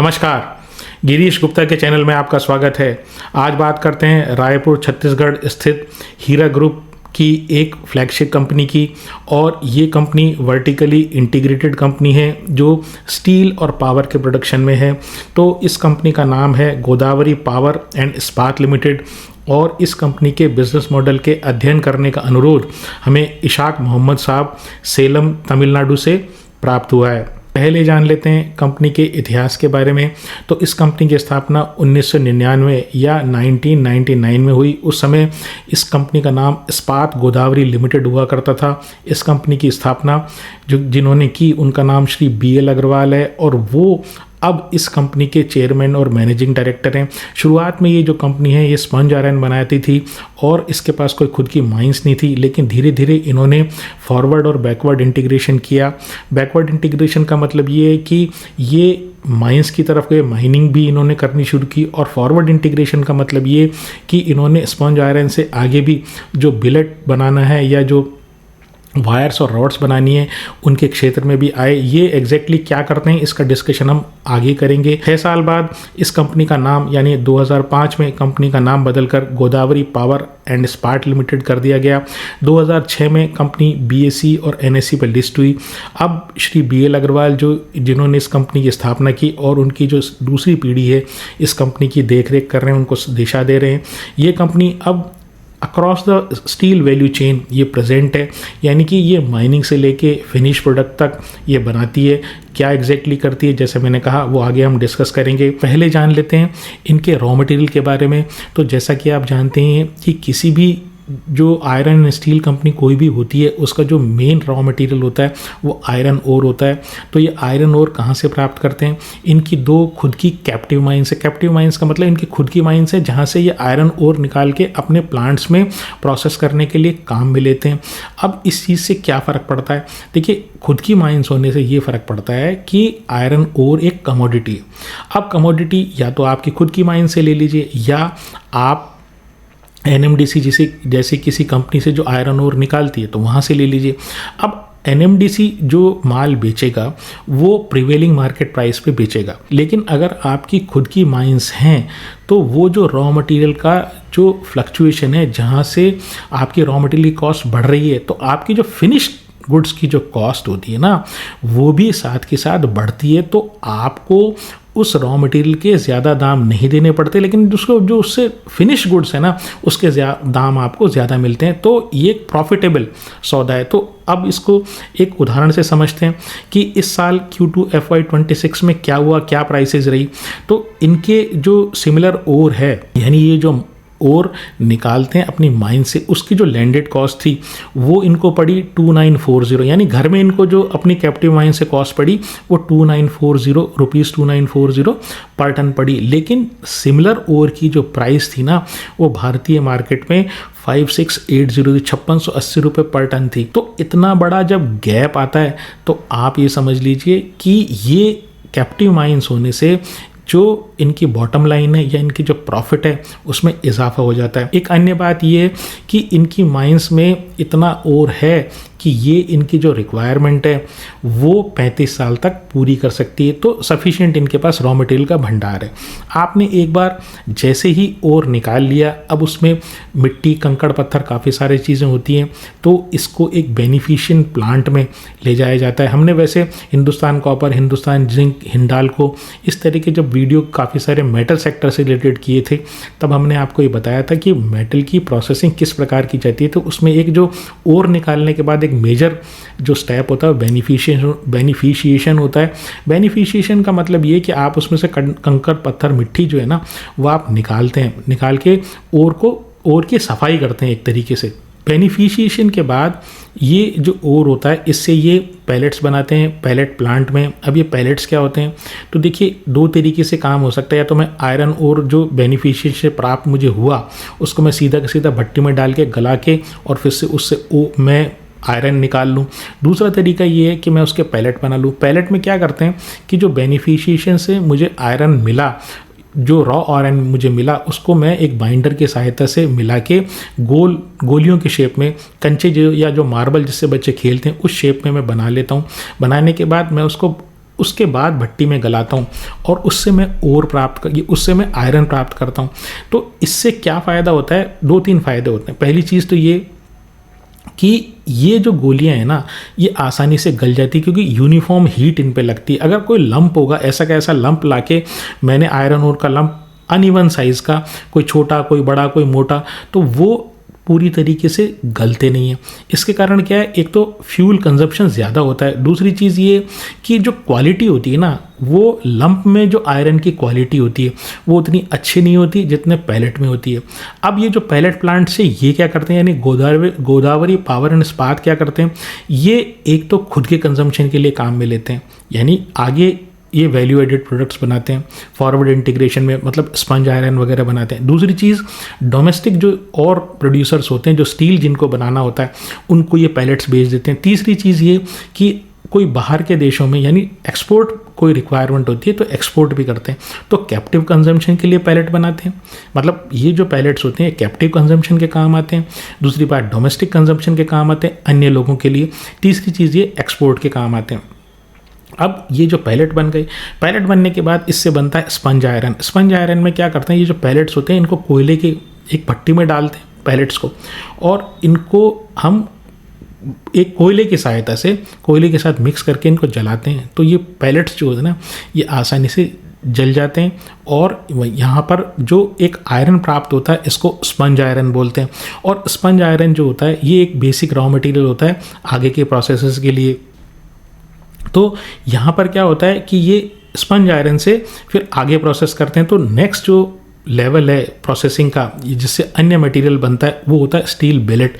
नमस्कार, गिरीश गुप्ता के चैनल में आपका स्वागत है। आज बात करते हैं रायपुर छत्तीसगढ़ स्थित हीरा ग्रुप की एक फ्लैगशिप कंपनी की। और ये कंपनी वर्टिकली इंटीग्रेटेड कंपनी है जो स्टील और पावर के प्रोडक्शन में है। तो इस कंपनी का नाम है गोदावरी पावर एंड इस्पात लिमिटेड। और इस कंपनी के बिजनेस मॉडल के अध्ययन करने का अनुरोध हमें इशाक मोहम्मद साहब सेलम तमिलनाडु से प्राप्त हुआ है। पहले जान लेते हैं कंपनी के इतिहास के बारे में। तो इस कंपनी की स्थापना 1999 या 1999 में हुई। उस समय इस कंपनी का नाम इस्पात गोदावरी लिमिटेड हुआ करता था। इस कंपनी की स्थापना जिन्होंने की उनका नाम श्री BL अग्रवाल है और वो अब इस कंपनी के चेयरमैन और मैनेजिंग डायरेक्टर हैं। शुरुआत में ये जो कंपनी है ये स्पंज आयरन बनाती थी और इसके पास कोई खुद की माइंस नहीं थी, लेकिन धीरे धीरे इन्होंने फॉरवर्ड और बैकवर्ड इंटीग्रेशन किया। बैकवर्ड इंटीग्रेशन का मतलब ये है कि ये माइंस की तरफ गए, माइनिंग भी इन्होंने करनी शुरू की। और फॉरवर्ड इंटीग्रेशन का मतलब ये कि इन्होंने स्पंज आयरन से आगे भी जो बिलेट बनाना है या जो वायर्स और रॉड्स बनानी है उनके क्षेत्र में भी आए। ये एग्जैक्टली क्या करते हैं इसका डिस्कशन हम आगे करेंगे। 6 साल बाद इस कंपनी का नाम यानी 2005 में कंपनी का नाम बदलकर गोदावरी पावर एंड इस्पात लिमिटेड कर दिया गया। 2006 में कंपनी BSE और NSE पर लिस्ट हुई। अब श्री BL अग्रवाल जिन्होंने इस कंपनी की स्थापना की और उनकी जो दूसरी पीढ़ी है इस कंपनी की देखरेख कर रहे हैं, उनको दिशा दे रहे हैं। ये कंपनी अब across the steel value chain ये प्रेजेंट है, यानी कि ये माइनिंग से लेके फिनिश प्रोडक्ट तक ये बनाती है। क्या एग्जैक्टली करती है जैसे मैंने कहा वो आगे हम डिस्कस करेंगे। पहले जान लेते हैं इनके रॉ मटेरियल के बारे में। तो जैसा कि आप जानते हैं कि किसी भी जो आयरन एंड स्टील कंपनी कोई भी होती है उसका जो मेन रॉ मटेरियल होता है वो आयरन ओर होता है। तो ये आयरन ओर कहाँ से प्राप्त करते हैं? इनकी 2 खुद की कैप्टिव माइंस है। कैप्टिव माइंस का मतलब इनकी खुद की माइंस है जहाँ से ये आयरन ओर निकाल के अपने प्लांट्स में प्रोसेस करने के लिए काम में लेते हैं। अब इस चीज़ से क्या फ़र्क पड़ता है? देखिए, खुद की माइंस होने से ये फ़र्क पड़ता है कि आयरन ओर एक कमोडिटी है। अब कमोडिटी या तो आपकी खुद की माइंस से ले लीजिए या आप NMDC जैसे किसी कंपनी से जो आयरन ओर निकालती है तो वहाँ से ले लीजिए। अब NMDC जो माल बेचेगा वो प्रिवेलिंग मार्केट प्राइस पे बेचेगा, लेकिन अगर आपकी खुद की माइंस हैं तो वो जो रॉ मटेरियल का जो फ्लक्चुएशन है, जहाँ से आपकी रॉ मटेरियल की कॉस्ट बढ़ रही है, तो आपकी जो फिनिश गुड्स की जो कॉस्ट होती है ना वो भी साथ के साथ बढ़ती है। तो आपको उस रॉ मटेरियल के ज़्यादा दाम नहीं देने पड़ते, लेकिन जो उससे फिनिश गुड्स है ना उसके दाम आपको ज़्यादा मिलते हैं। तो ये एक प्रॉफिटेबल सौदा है। तो अब इसको एक उदाहरण से समझते हैं कि इस साल Q2 FY26 में क्या हुआ, क्या प्राइसेस रही। तो इनके जो सिमिलर ओर है यानी ये जो और निकालते हैं अपनी माइन से, उसकी जो लैंडेड कॉस्ट थी वो इनको पड़ी 2940, यानी घर में इनको जो अपनी कैप्टिव माइन से कॉस्ट पड़ी वो 2940 पर टन पड़ी। लेकिन सिमिलर ओर की जो प्राइस थी ना वो भारतीय मार्केट में 5680 5680 रुपये पर टन थी। तो इतना बड़ा जब गैप आता है तो आप ये समझ लीजिए कि ये कैप्टिव माइंस होने से जो इनकी बॉटम लाइन है या इनकी जो प्रॉफिट है उसमें इजाफा हो जाता है। एक अन्य बात ये है कि इनकी माइंस में इतना और है कि ये इनकी जो रिक्वायरमेंट है वो 35 साल तक पूरी कर सकती है। तो सफिशिएंट इनके पास रॉ मटेरियल का भंडार है। आपने एक बार जैसे ही और निकाल लिया, अब उसमें मिट्टी, कंकड़, पत्थर, काफ़ी सारी चीज़ें होती हैं, तो इसको एक बेनिफिशियन प्लांट में ले जाया जाता है। हमने वैसे हिंदुस्तान कॉपर, हिंदुस्तान जिंक, हिंडाल्को इस तरह के जब वीडियो काफ़ी सारे मेटल सेक्टर से रिलेटेड किए थे तब हमने आपको ये बताया था कि मेटल की प्रोसेसिंग किस प्रकार की जाती है। तो उसमें एक जो और निकालने के बाद एक मेजर जो स्टेप होता है बेनिफिशिएशन होता है। बेनिफिशिएशन का मतलब ये कि आप उसमें से कंकड़, पत्थर, मिट्टी जो है ना वो आप निकालते हैं, निकाल के ओर की सफाई करते हैं एक तरीके से। बेनिफिशिएशन के बाद ये जो ओर होता है इससे ये पैलेट्स बनाते हैं पैलेट प्लांट में। अब ये पैलेट्स क्या होते हैं? तो देखिए 2 तरीके से काम हो सकता है। या तो मैं आयरन ओर जो बेनिफिशिएशन से प्राप्त मुझे हुआ उसको मैं सीधा सीधा भट्टी में डाल के गला के और फिर से उससे मैं आयरन निकाल लूँ। दूसरा तरीका ये है कि मैं उसके पैलेट बना लूँ। पैलेट में क्या करते हैं कि जो बेनिफिशिएशन से मुझे आयरन मिला, जो रॉ आयरन मुझे मिला, उसको मैं एक बाइंडर की सहायता से मिला के गोलियों के शेप में, कंचे जो या जो मार्बल जिससे बच्चे खेलते हैं उस शेप में मैं बना लेता हूँ। बनाने के बाद मैं उसको उसके बाद भट्टी में गलाता हूँ और उससे मैं ओर प्राप्त कर उससे मैं आयरन प्राप्त करता हूँ। तो इससे क्या फ़ायदा होता है, 2-3 फ़ायदे होते हैं। पहली चीज़ तो ये कि ये जो गोलियां हैं ना, ये आसानी से गल जाती है क्योंकि यूनिफॉर्म हीट इन पे लगती है। अगर कोई लंप होगा, ऐसा का ऐसा लंप लाके मैंने आयरन ओर का लंप अनइवन साइज़ का, कोई छोटा कोई बड़ा कोई मोटा, तो वो पूरी तरीके से गलते नहीं है। इसके कारण क्या है, एक तो फ्यूल कंजप्शन ज़्यादा होता है, दूसरी चीज़ ये कि जो क्वालिटी होती है ना, वो लंप में जो आयरन की क्वालिटी होती है वो उतनी अच्छी नहीं होती जितने पैलेट में होती है। अब ये जो पैलेट प्लांट से ये क्या करते हैं, यानी गोदावरी पावर एंड इस्पात क्या करते हैं, ये एक तो खुद के कंजम्पशन के लिए काम में लेते हैं, यानी आगे ये वैल्यू एडेड प्रोडक्ट्स बनाते हैं फॉरवर्ड इंटीग्रेशन में, मतलब स्पंज आयरन वगैरह बनाते हैं। दूसरी चीज़, डोमेस्टिक जो और प्रोड्यूसर्स होते हैं, जो स्टील जिनको बनाना होता है, उनको ये पैलेट्स बेच देते हैं। तीसरी चीज़ ये कि कोई बाहर के देशों में यानी एक्सपोर्ट कोई रिक्वायरमेंट होती है तो एक्सपोर्ट भी करते हैं, तो कैप्टिव कंजम्पशन के लिए पैलेट बनाते हैं। मतलब ये जो पैलेट्स होते हैं कैप्टिव कंजम्पशन के काम आते हैं, दूसरी बात डोमेस्टिक कंजम्पशन के काम आते हैं अन्य लोगों के लिए, तीसरी चीज़ ये एक्सपोर्ट के काम आते हैं। अब ये जो पैलेट बन गई, पैलेट बनने के बाद इससे बनता है स्पंज आयरन। स्पंज आयरन में क्या करते हैं, ये जो पैलेट्स होते हैं इनको कोयले की एक भट्टी में डालते हैं पैलेट्स को, और इनको हम एक कोयले की सहायता से कोयले के साथ मिक्स करके इनको जलाते हैं। तो ये पैलेट्स जो है ना, ये आसानी से जल जाते हैं और यहाँ पर जो एक आयरन प्राप्त होता है इसको स्पंज आयरन बोलते हैं। और स्पंज आयरन जो होता है ये एक बेसिक रॉ मटेरियल होता है आगे के प्रोसेसेस के लिए। तो यहाँ पर क्या होता है कि ये स्पंज आयरन से फिर आगे प्रोसेस करते हैं, तो नेक्स्ट जो लेवल है प्रोसेसिंग का जिससे अन्य मटेरियल बनता है वो होता है स्टील बिलेट।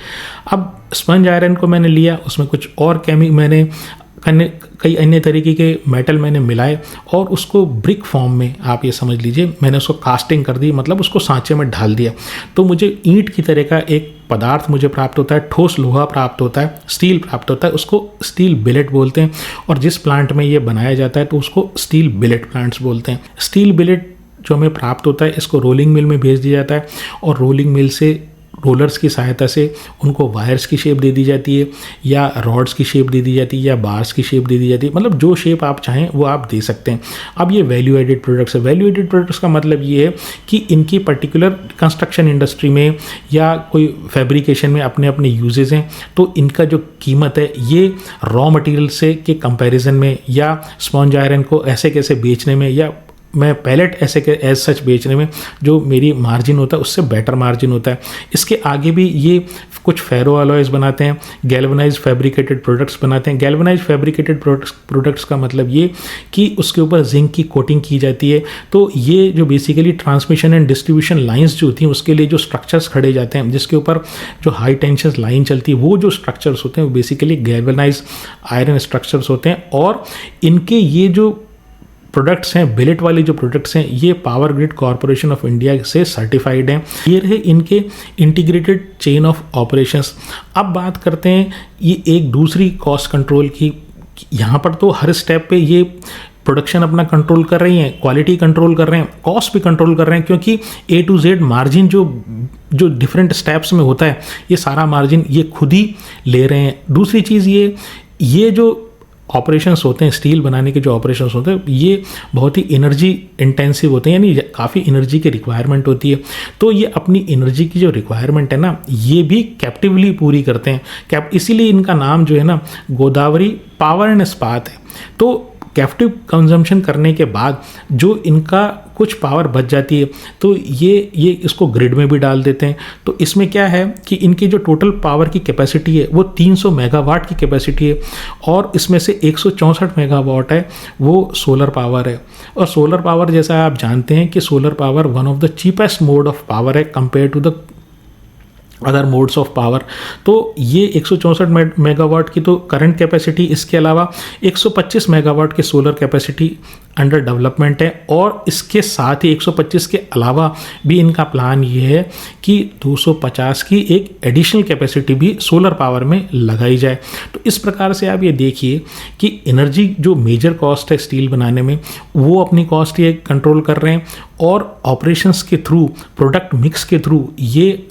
अब स्पंज आयरन को मैंने लिया, उसमें कुछ और मैंने कई अन्य तरीके के मेटल मैंने मिलाए और उसको ब्रिक फॉर्म में, आप ये समझ लीजिए, मैंने उसको कास्टिंग कर दी, मतलब उसको सांचे में ढाल दिया। तो मुझे ईंट की तरह का एक पदार्थ मुझे प्राप्त होता है, ठोस लोहा प्राप्त होता है, स्टील प्राप्त होता है, उसको स्टील बिलेट बोलते हैं। और जिस प्लांट में ये बनाया जाता है तो उसको स्टील बिलेट प्लांट्स बोलते हैं। स्टील बिलेट जो हमें प्राप्त होता है इसको रोलिंग मिल में भेज दिया जाता है और रोलिंग मिल से रोलर्स की सहायता से उनको वायर्स की शेप दे दी जाती है या रॉड्स की शेप दे दी जाती है या बार्स की शेप दे दी जाती है, मतलब जो शेप आप चाहें वो आप दे सकते हैं। अब ये वैल्यू एडेड प्रोडक्ट्स है। वैल्यू एडेड प्रोडक्ट्स का मतलब ये है कि इनकी पर्टिकुलर कंस्ट्रक्शन इंडस्ट्री में या कोई फैब्रिकेशन में अपने अपने यूजेस हैं, तो इनका जो कीमत है ये रॉ मटेरियल से के कंपैरिजन में या स्पॉन्ज आयरन को ऐसे कैसे बेचने में या मैं पैलेट ऐसे के एज सच बेचने में जो मेरी मार्जिन होता है उससे बेटर मार्जिन होता है। इसके आगे भी ये कुछ फेरो अलॉयज बनाते हैं, गैल्वनाइज फैब्रिकेटेड प्रोडक्ट्स बनाते हैं। गैल्वनाइज फैब्रिकेटेड प्रोडक्ट्स का मतलब ये कि उसके ऊपर जिंक की कोटिंग की जाती है। तो ये जो basically transmission and distribution lines जो होती हैं उसके लिए जो स्ट्रक्चर्स खड़े जाते हैं जिसके ऊपर जो हाई टेंशन लाइन चलती है, वो जो स्ट्रक्चर्स होते हैं वो बेसिकली गैल्वनाइज आयरन स्ट्रक्चर्स होते हैं। और इनके ये जो प्रोडक्ट्स हैं, बिलेट वाले जो प्रोडक्ट्स हैं, ये power grid corporation of India से सर्टिफाइड हैं। ये रहे इनके इंटीग्रेटेड चेन ऑफ ऑपरेशंस। अब बात करते हैं ये एक दूसरी कॉस्ट कंट्रोल की। यहाँ पर तो हर स्टेप पे ये प्रोडक्शन अपना कंट्रोल कर रही हैं, क्वालिटी कंट्रोल कर रहे हैं, कॉस्ट भी कंट्रोल कर रहे हैं, क्योंकि A to Z मार्जिन जो डिफरेंट स्टेप्स में होता है ये सारा मार्जिन ये खुद ही ले रहे हैं। दूसरी चीज़ ये जो ऑपरेशंस होते हैं, स्टील बनाने के जो ऑपरेशंस होते हैं, ये बहुत ही एनर्जी इंटेंसिव होते हैं, यानी काफ़ी एनर्जी की रिक्वायरमेंट होती है। तो ये अपनी एनर्जी की जो रिक्वायरमेंट है ना, ये भी कैप्टिवली पूरी करते हैं। इसीलिए इनका नाम जो है ना गोदावरी पावर एंड इस्पात है। तो कैप्टिव कंजम्पशन करने के बाद जो इनका कुछ पावर बच जाती है तो ये इसको ग्रिड में भी डाल देते हैं। तो इसमें क्या है कि इनकी जो टोटल पावर की कैपेसिटी है वो 300 मेगावाट की कैपेसिटी है और इसमें से 164 मेगावाट है वो सोलर पावर है। और सोलर पावर जैसा आप जानते हैं कि solar power one of the cheapest mode of power है compare to the other modes of power. तो ये 164 मेगावाट की तो करंट कैपेसिटी, इसके अलावा 125 मेगावाट की सोलर कैपेसिटी अंडर डेवलपमेंट है, और इसके साथ ही 125 के अलावा भी इनका प्लान ये है कि 250 की एक एडिशनल कैपेसिटी भी सोलर पावर में लगाई जाए। तो इस प्रकार से आप ये देखिए कि एनर्जी जो मेजर कॉस्ट है स्टील बनाने में, वो अपनी कॉस्ट ये कंट्रोल कर रहे हैं, और ऑपरेशंस के थ्रू, प्रोडक्ट मिक्स के थ्रू ये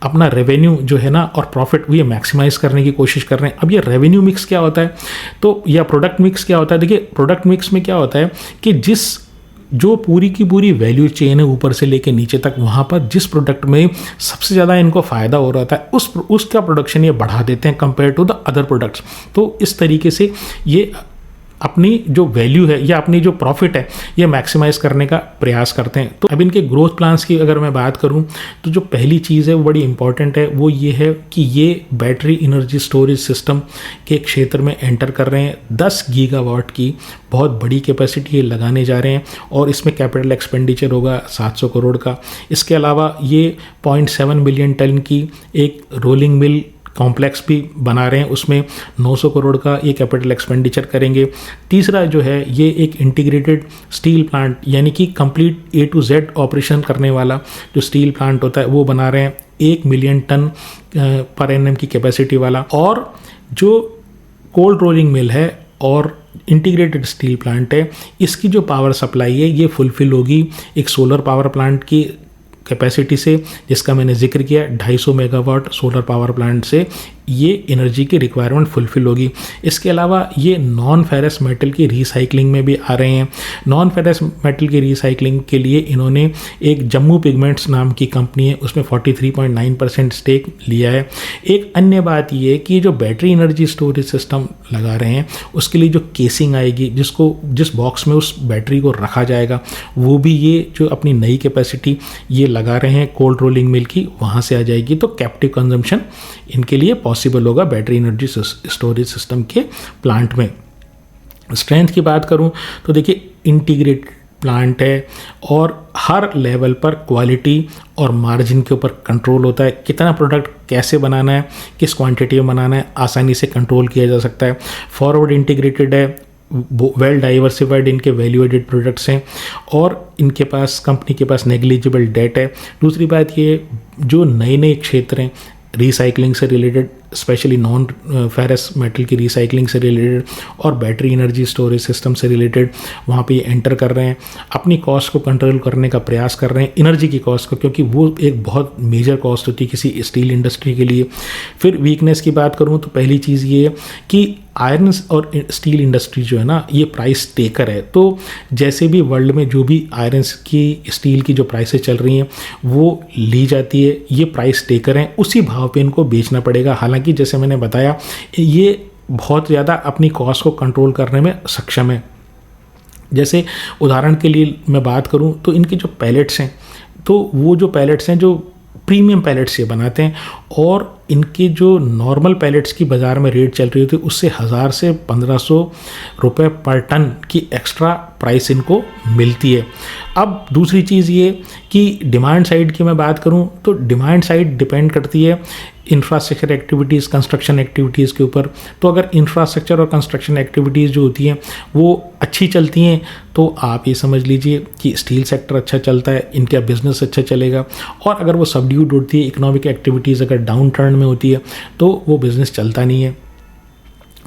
अपना रेवेन्यू जो है ना और प्रॉफिट वो ये मैक्सिमाइज करने की कोशिश कर रहे हैं। अब ये रेवेन्यू मिक्स क्या होता है, तो या प्रोडक्ट मिक्स क्या होता है? देखिए, प्रोडक्ट मिक्स में क्या होता है कि जो पूरी की पूरी वैल्यू चेन है ऊपर से लेके नीचे तक, वहाँ पर जिस प्रोडक्ट में सबसे ज़्यादा इनको फ़ायदा हो रहा था उसका प्रोडक्शन ये बढ़ा देते हैं compare to the other products. तो इस तरीके से ये अपनी जो वैल्यू है या अपनी जो प्रॉफिट है ये मैक्सिमाइज करने का प्रयास करते हैं। तो अब इनके ग्रोथ प्लान्स की अगर मैं बात करूं तो जो पहली चीज़ है वो बड़ी इंपॉर्टेंट है, वो ये है कि ये बैटरी एनर्जी स्टोरेज सिस्टम के क्षेत्र में एंटर कर रहे हैं। 10 गीगावाट की बहुत बड़ी कैपेसिटी ये लगाने जा रहे हैं, और इसमें कैपिटल एक्सपेंडिचर होगा 700 करोड़ का। इसके अलावा ये 0.7 मिलियन टन की एक रोलिंग मिल कॉम्प्लेक्स भी बना रहे हैं, उसमें 900 करोड़ का ये कैपिटल एक्सपेंडिचर करेंगे। तीसरा जो है ये एक इंटीग्रेटेड स्टील प्लांट, यानी कि complete A to Z operation करने वाला जो स्टील प्लांट होता है वो बना रहे हैं, 1 मिलियन टन पर एनएम की कैपेसिटी वाला। और जो कोल्ड रोलिंग मिल है और इंटीग्रेटेड स्टील प्लांट है, इसकी जो पावर सप्लाई है ये फुलफिल होगी एक सोलर पावर प्लांट की कैपेसिटी से, जिसका मैंने जिक्र किया 250 मेगावाट सोलर पावर प्लांट से ये एनर्जी की रिक्वायरमेंट फुलफिल होगी। इसके अलावा ये नॉन फेरस मेटल की रिसाइकलिंग में भी आ रहे हैं। नॉन फेरस मेटल की रिसाइकलिंग के लिए इन्होंने एक जम्मू पिगमेंट्स नाम की कंपनी है, उसमें 43.9% स्टेक लिया है। एक अन्य बात ये है कि जो बैटरी एनर्जी स्टोरेज सिस्टम लगा रहे हैं उसके लिए जो केसिंग आएगी, जिस बॉक्स में उस बैटरी को रखा जाएगा, वो भी ये जो अपनी नई कैपेसिटी ये लगा रहे हैं कोल्ड रोलिंग मिल की, वहाँ से आ जाएगी। तो कैप्टिव कंजम्पशन इनके लिए पॉसिबल होगा बैटरी एनर्जी स्टोरेज सिस्टम के प्लांट में। स्ट्रेंथ की बात करूं तो देखिए इंटीग्रेटेड प्लांट है, और हर लेवल पर क्वालिटी और मार्जिन के ऊपर कंट्रोल होता है। कितना प्रोडक्ट कैसे बनाना है, किस क्वांटिटी में बनाना है, आसानी से कंट्रोल किया जा सकता है। फॉरवर्ड इंटीग्रेटेड है, वेल डाइवर्सिफाइड इनके वैल्यू एडेड प्रोडक्ट्स हैं, और इनके पास कंपनी के पास नेग्लिजिबल डेट है। दूसरी बात ये, जो नए नए क्षेत्र हैं रिसाइकलिंग से related, specially non ferrous metal की रिसाइकलिंग से रिलेटेड और बैटरी एनर्जी स्टोरेज सिस्टम से रिलेटेड, वहाँ पे एंटर कर रहे हैं, अपनी कॉस्ट को कंट्रोल करने का प्रयास कर रहे हैं, एनर्जी की कॉस्ट को, क्योंकि वो एक बहुत मेजर कॉस्ट होती है किसी स्टील इंडस्ट्री के लिए। फिर वीकनेस की बात करूँ तो पहली चीज़ ये है कि आयरन और स्टील इंडस्ट्री जो है ना ये प्राइस टेकर है। तो जैसे भी वर्ल्ड में जो भी आयरन की, स्टील की जो प्राइसेस चल रही हैं वो ली जाती है, ये प्राइस टेकर हैं, उसी भाव पे इनको बेचना पड़ेगा। हालांकि जैसे मैंने बताया ये बहुत ज़्यादा अपनी कॉस्ट को कंट्रोल करने में सक्षम है। जैसे उदाहरण के लिए मैं बात करूं तो इनके जो पैलेट्स हैं, तो वो जो पैलेट्स हैं जो प्रीमियम पैलेट्स ये बनाते हैं, और इनके जो नॉर्मल पैलेट्स की बाज़ार में रेट चल रही होती है उससे 1000 से 1500 रुपये पर टन की एक्स्ट्रा प्राइस इनको मिलती है। अब दूसरी चीज़ ये कि डिमांड साइड की मैं बात करूं तो डिमांड साइड डिपेंड करती है इंफ्रास्ट्रक्चर एक्टिविटीज़, कंस्ट्रक्शन एक्टिविटीज़ के ऊपर। तो अगर इंफ्रास्ट्रक्चर और कंस्ट्रक्शन एक्टिविटीज़ जो होती हैं वो अच्छी चलती हैं तो आप ये समझ लीजिए कि स्टील सेक्टर अच्छा चलता है, इनका बिजनेस अच्छा चलेगा। और अगर वो सबड्यूड होती है, इकोनॉमिक एक्टिविटीज़ अगर डाउन टर्न में होती है तो वो बिज़नेस चलता नहीं है।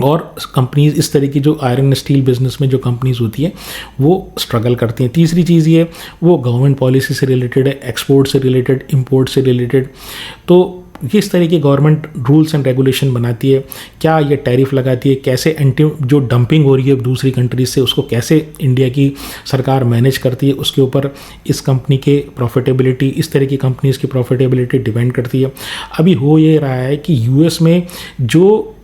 और कंपनीज इस तरह की जो आयरन स्टील बिजनेस में जो कंपनीज होती है वो स्ट्रगल करती हैं। तीसरी चीज़ ये वो गवर्नमेंट पॉलिसी से रिलेटेड है, एक्सपोर्ट से रिलेटेड, इंपोर्ट से रिलेटेड। तो किस तरह की गवर्नमेंट रूल्स एंड रेगुलेशन बनाती है, क्या ये टैरिफ लगाती है, कैसे एंटी जो डंपिंग हो रही है दूसरी कंट्रीज से उसको कैसे इंडिया की सरकार मैनेज करती है, उसके ऊपर इस कंपनी के प्रॉफिटेबिलिटी, इस तरह की कंपनीज की प्रॉफिटेबिलिटी डिपेंड करती है। अभी हो ये रहा है कि यूएस ने जो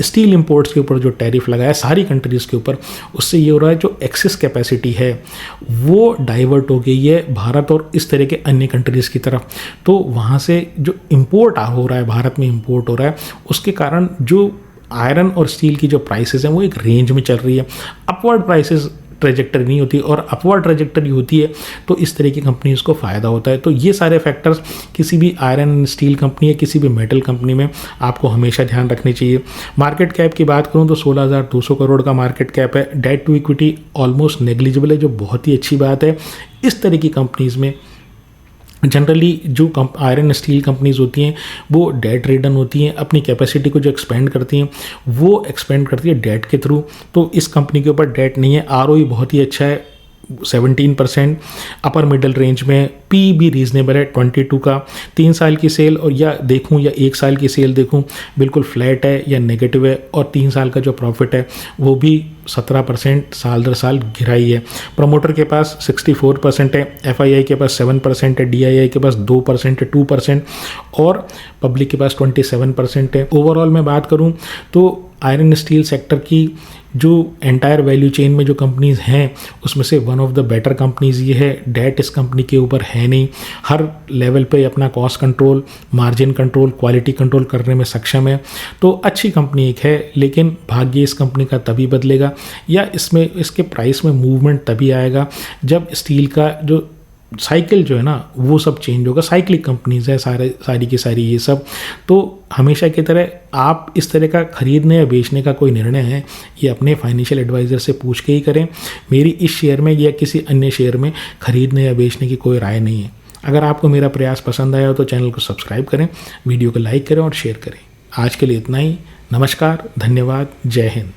स्टील इंपोर्ट्स के ऊपर जो टैरिफ लगाया सारी कंट्रीज़ के ऊपर, उससे ये हो रहा है जो एक्सेस कैपेसिटी है वो डाइवर्ट हो गई है भारत और इस तरह के अन्य कंट्रीज़ की तरफ। तो वहाँ से जो इंपोर्ट हो रहा है, भारत में इंपोर्ट हो रहा है, उसके कारण जो आयरन और स्टील की जो प्राइसेस हैं वो एक रेंज में चल रही है। अपवर्ड प्राइसेस ट्रेजेक्टरी नहीं होती और अपवर्ड ट्रेजेक्टरी होती है तो इस तरह की कंपनीज को फ़ायदा होता है। तो ये सारे फैक्टर्स किसी भी आयरन एंड स्टील कंपनी या किसी भी मेटल कंपनी में आपको हमेशा ध्यान रखनी चाहिए। मार्केट कैप की बात करूँ तो 16,200 करोड़ का मार्केट कैप है। Debt to equity almost negligible है, जो बहुत ही अच्छी बात है। इस तरह की कंपनीज में जनरली जो आयरन स्टील कंपनीज होती हैं वो डेट रिडन होती हैं, अपनी कैपेसिटी को जो एक्सपेंड करती हैं वो एक्सपेंड करती है डेट के थ्रू। तो इस कंपनी के ऊपर डेट नहीं है। आरओई बहुत ही अच्छा है 17%, अपर मिडल रेंज में। पी भी रीजनेबल है 22 का। 3 साल की सेल और या देखूं या 1 साल की सेल देखूं बिल्कुल फ्लैट है या नेगेटिव है। और 3 साल का जो प्रॉफिट है वो भी 17% साल दर साल गिराई है। प्रमोटर के पास 64% है, एफआईआई के पास 7% है, डीआईआई के पास 2% है, 2% और पब्लिक के पास 27% है। ओवरऑल मैं बात करूं तो आयरन स्टील सेक्टर की जो एंटायर वैल्यू चेन में जो कंपनीज हैं उसमें से one of the better companies ये है। डेट इस कंपनी के ऊपर है नहीं, हर लेवल पे अपना cost control, margin control, quality control करने में सक्षम है। तो अच्छी कंपनी एक है, लेकिन भाग्य इस कंपनी का तभी बदलेगा या इसमें इसके प्राइस में मूवमेंट तभी आएगा जब स्टील का जो साइकिल जो है ना वो सब चेंज होगा। साइक्लिक कंपनीज है सारी की सारी ये सब। तो हमेशा की तरह आप इस तरह का खरीदने या बेचने का कोई निर्णय है ये अपने फाइनेंशियल एडवाइज़र से पूछ के ही करें। मेरी इस शेयर में या किसी अन्य शेयर में खरीदने या बेचने की कोई राय नहीं है। अगर आपको मेरा प्रयास पसंद आया हो तो चैनल को सब्सक्राइब करें, वीडियो को लाइक करें और शेयर करें। आज के लिए इतना ही। नमस्कार, धन्यवाद, जय हिंद।